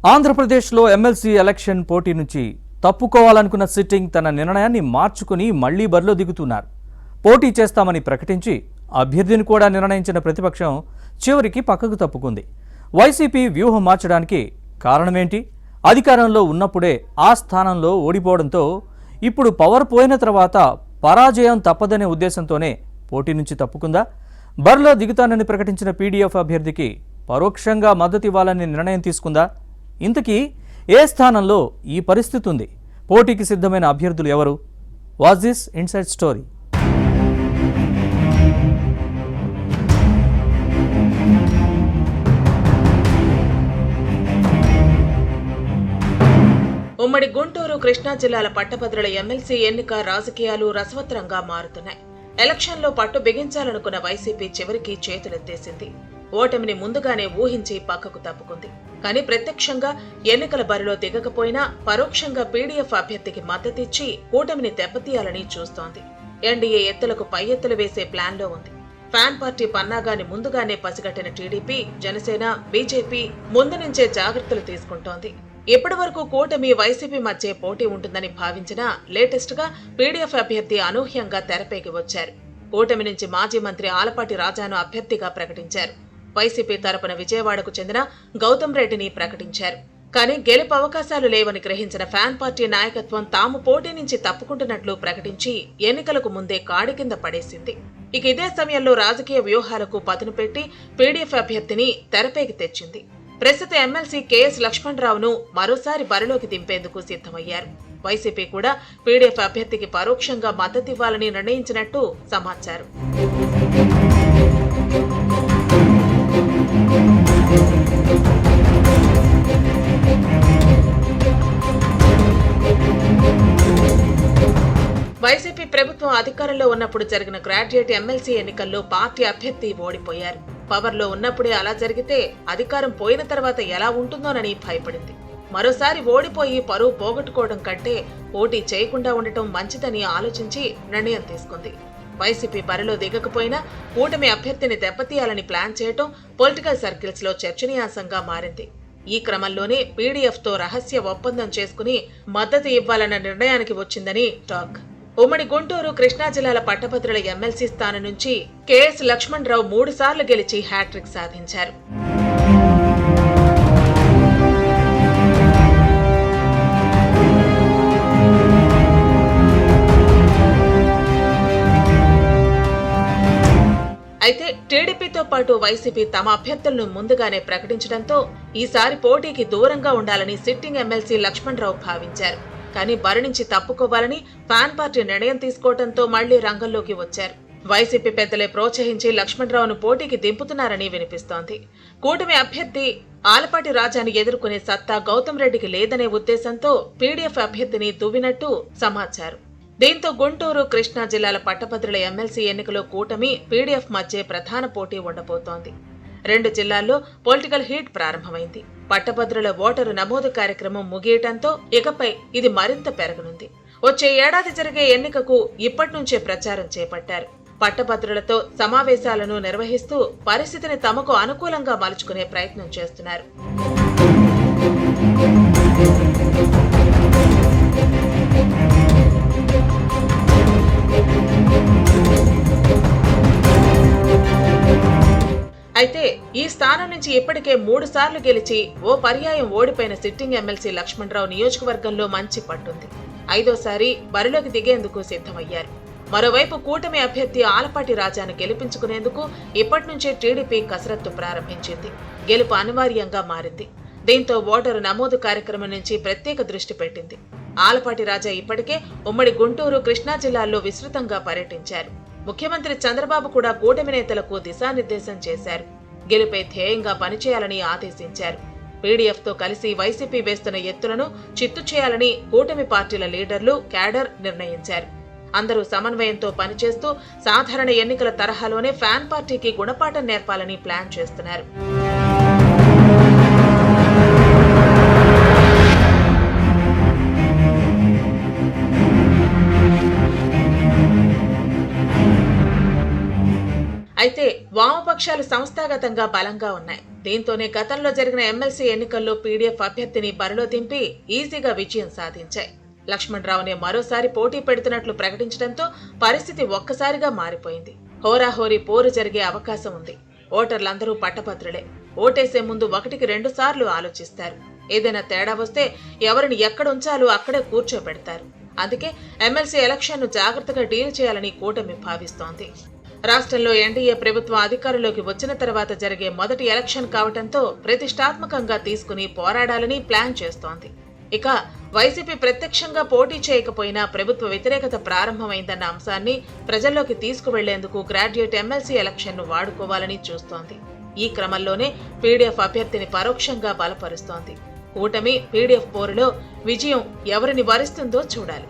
ఆంధ్రప్రదేశ్లో MLC election పోటీ నుంచి తప్పుకోవాలనుకున్న సిట్టింగ్ తన నిర్ణయాన్ని మార్చుకుని మళ్లీ బరిలో దిగుతున్నారు. పోటీ చేస్తామని ప్రకటించి అభ్యర్థిని కూడా నిర్ణయించిన ప్రతిపక్షం చివరికి పక్కకు తప్పుకుంది. వైసీపీ వ్యూహం మార్చడానికి కారణమేంటి? అధికారంలో ఉన్నప్పుడే ఆ స్థానంలో ఓడిపోవడంతో ఇప్పుడు పవర్ పోయిన తర్వాత పరాజయం తప్పదనే ఉద్దేశంతోనే పోటీ నుంచి తప్పుకుందా? బరిలో దిగుతానని ప్రకటించిన పీడీఎఫ్ అభ్యర్థికి పరోక్షంగా మద్దతు ఇవ్వాలని నిర్ణయం తీసుకుందా? ఇంతకీ ఏ స్థానంలో ఈ పరిస్థితి ఉంది? పోటీకి సిద్ధమైన అభ్యర్థులు ఎవరు? Was this inside story. ఉమ్మడి గుంటూరు, కృష్ణా జిల్లాల పట్టభద్రుల ఎమ్మెల్సీ ఎన్నిక రాజకీయాలు రసవత్రంగా మారుతున్నాయి. ఎలక్షన్లో పట్టు బిగించాలనుకున్న వైసీపీ చివరికి చేతులెత్తేసింది. ఓటమిని ముందుగానే ఊహించి పక్కకు తప్పుకుంది. కానీ ప్రత్యక్షంగా ఎన్నికల బరిలో దిగకపోయినా పరోక్షంగా పీడీఎఫ్ అభ్యర్థికి మద్దతిచ్చి కూటమిని దెబ్బతీయాలని చూస్తోంది. ఎన్డీఏ ఎత్తులకు పై ఎత్తులు వేసే ప్లాన్లో ఉంది. ఫ్యాన్ పార్టీ పన్నాగాన్ని ముందుగానే పసిగట్టిన టీడీపీ, జనసేన, బీజేపీ ముందు నుంచే జాగ్రత్తలు తీసుకుంటోంది. ఇప్పటి వరకు కూటమి, వైసీపీ మధ్య పోటీ ఉంటుందని భావించినా లేటెస్ట్ గా పీడీఎఫ్ అభ్యర్థి అనూహ్యంగా తెరపైకి వచ్చారు. కూటమి నుంచి మాజీ మంత్రి ఆలపాటి రాజాను అభ్యర్థిగా ప్రకటించారు. వైసీపీ తరపున విజయవాడకు చెందిన గౌతమ్ రెడ్డిని ప్రకటించారు. కానీ గెలుపు అవకాశాలు లేవని గ్రహించిన ఫ్యాన్ పార్టీ నాయకత్వం తాము పోటీ నుంచి తప్పుకుంటున్నట్లు ప్రకటించి ఎన్నికలకు ముందే కాడి కింద పడేసింది. ఇక ఇదే సమయంలో రాజకీయ వ్యూహాలకు పదును పెట్టి పీడీఎఫ్ అభ్యర్థిని తెరపైకి తెచ్చింది. ప్రస్తుత ఎమ్మెల్సీ కేఎస్ లక్ష్మణరావును మరోసారి బరిలోకి దింపేందుకు సిద్ధమయ్యారు. వైసీపీ కూడా పీడీఎఫ్ అభ్యర్థికి పరోక్షంగా మద్దతివ్వాలని నిర్ణయించినట్టు సమాచారం. వైసీపీ ప్రభుత్వం అధికారంలో ఉన్నప్పుడు జరిగిన గ్రాడ్యుయేట్ ఎమ్మెల్సీ ఎన్నికల్లో పార్టీ అభ్యర్థి ఓడిపోయారు. పవర్లో ఉన్నప్పుడే అలా జరిగితే అధికారం పోయిన తర్వాత ఎలా ఉంటుందోనని భయపడింది. మరోసారి ఓడిపోయి పరువు పోగొట్టుకోవడం కంటే పోటీ చేయకుండా ఉండటం మంచిదని ఆలోచించి నిర్ణయం తీసుకుంది. వైసీపీ బరిలో దిగకపోయినా కూటమి అభ్యర్థిని దెబ్బతీయాలని ప్లాన్ చేయటం పొలిటికల్ సర్కిల్స్ లో చర్చనీయాంశంగా మారింది. ఈ క్రమంలోనే పీడీఎఫ్ తో రహస్య ఒప్పందం చేసుకుని మద్దతు ఇవ్వాలన్న నిర్ణయానికి వచ్చిందని టాక్. ఉమ్మడి గుంటూరు, కృష్ణా జిల్లాల పట్టభద్రుల ఎమ్మెల్సీ స్థానం నుంచి కేఎస్ లక్ష్మణరావు 3 సార్లు గెలిచి హ్యాట్రిక్ సాధించారు. అయితే టీడీపీతో పాటు వైసీపీ తమ అభ్యర్థులను ముందుగానే ప్రకటించడంతో ఈసారి పోటీకి దూరంగా ఉండాలని సిట్టింగ్ ఎమ్మెల్సీ లక్ష్మణరావు భావించారు. కానీ బరి నుంచి తప్పుకోవాలని ఫ్యాన్ పార్టీ నిర్ణయం తీసుకోవడంతో మళ్లీ రంగంలోకి వచ్చారు. వైసీపీ పెద్దలే ప్రోత్సహించి లక్ష్మణరావును పోటీకి దింపుతున్నారని వినిపిస్తోంది. కూటమి అభ్యర్థి ఆలపాటి రాజాని ఎదుర్కొనే సత్తా గౌతమ్ రెడ్డికి లేదనే ఉద్దేశంతో పీడీఎఫ్ అభ్యర్థిని దువ్వినట్టు సమాచారం. దీంతో గుంటూరు, కృష్ణా జిల్లాల పట్టభద్రుల ఎమ్మెల్సీ ఎన్నికలో కూటమి, పీడీఎఫ్ మధ్య ప్రధాన పోటీ ఉండబోతోంది. 2 జిల్లాల్లో పొలిటికల్ హీట్ ప్రారంభమైంది. పట్టభద్రుల ఓటరు నమోదు కార్యక్రమం ముగియటంతో ఇకపై ఇది మరింత పెరగనుంది. వచ్చే ఏడాది జరిగే ఎన్నికకు ఇప్పటి నుంచే ప్రచారం చేపట్టారు. పట్టభద్రులతో సమావేశాలను నిర్వహిస్తూ పరిస్థితిని తమకు అనుకూలంగా మలుచుకునే ప్రయత్నం చేస్తున్నారు. అయితే ఈ స్థానం నుంచి ఇప్పటికే 3 సార్లు గెలిచి ఓ పర్యాయం ఓడిపోయిన సిట్టింగ్ ఎమ్మెల్సీ లక్ష్మణరావు నియోజకవర్గంలో మంచి పట్టుంది. 5వ సారి బరిలోకి దిగేందుకు సిద్ధమయ్యారు. మరోవైపు కూటమి అభ్యర్థి ఆలపాటి రాజాను గెలిపించుకునేందుకు ఇప్పటి నుంచే టీడీపీ కసరత్తు ప్రారంభించింది. గెలుపు అనివార్యంగా మారింది. దీంతో ఓటరు నమోదు కార్యక్రమం నుంచి ప్రత్యేక దృష్టి పెట్టింది. ఆలపాటి రాజా ఇప్పటికే ఉమ్మడి గుంటూరు, కృష్ణా జిల్లాల్లో విస్తృతంగా పర్యటించారు. ముఖ్యమంత్రి చంద్రబాబు కూడా కూటమి నేతలకు దిశానిర్దేశం చేశారు. గెలుపే ధ్యేయంగా పనిచేయాలని ఆదేశించారు. పీడీఎఫ్ తో కలిసి వైసీపీ వేస్తున్న ఎత్తులను చిత్తు చేయాలని కూటమి పార్టీల లీడర్లు, క్యాడర్ నిర్ణయించారు. అందరూ సమన్వయంతో పనిచేస్తూ సాధారణ ఎన్నికల తరహాలోనే ఫ్యాన్ పార్టీకి గుణపాఠం నేర్పాలని ప్లాన్ చేస్తున్నారు. అయితే వామపక్ష ప్రతిపక్షాలు సంస్థాగతంగా బలంగా ఉన్నాయి. దీంతోనే గతంలో జరిగిన ఎమ్మెల్సీ ఎన్నికల్లో పీడీఎఫ్ అభ్యర్థిని బరిలో దింపి ఈజీగా విజయం సాధించాయి. లక్ష్మణరావునే మరోసారి పోటీ పెడుతున్నట్లు ప్రకటించడంతో పరిస్థితి ఒక్కసారిగా మారిపోయింది. హోరాహోరీ పోరు జరిగే అవకాశం ఉంది. ఓటర్లందరూ పట్టభద్రులే. ఓటేసే ముందు 1కి 2 సార్లు ఆలోచిస్తారు. ఏదైనా తేడా వస్తే ఎవరిని ఎక్కడ ఉంచాలో అక్కడే కూర్చోబెడతారు. అందుకే ఎమ్మెల్సీ ఎలక్షన్ను జాగ్రత్తగా డీల్ చేయాలని కూటమి భావిస్తోంది. రాష్ట్రంలో ఎన్డీఏ ప్రభుత్వం అధికారంలోకి వచ్చిన తర్వాత జరిగే మొదటి ఎలక్షన్ కావడంతో ప్రతిష్టాత్మకంగా తీసుకుని పోరాడాలని ప్లాన్ చేస్తోంది. ఇక వైసీపీ ప్రత్యక్షంగా పోటీ చేయకపోయినా ప్రభుత్వ వ్యతిరేకత ప్రారంభమైందన్న అంశాన్ని ప్రజల్లోకి తీసుకువెళ్లేందుకు గ్రాడ్యుయేట్ ఎమ్మెల్సీ ఎలక్షన్ను వాడుకోవాలని చూస్తోంది. ఈ క్రమంలోనే పీడీఎఫ్ అభ్యర్థిని పరోక్షంగా బలపరుస్తోంది. కూటమి పీడీఎఫ్ పోరులో విజయం ఎవరిని వరిస్తుందో చూడాలి.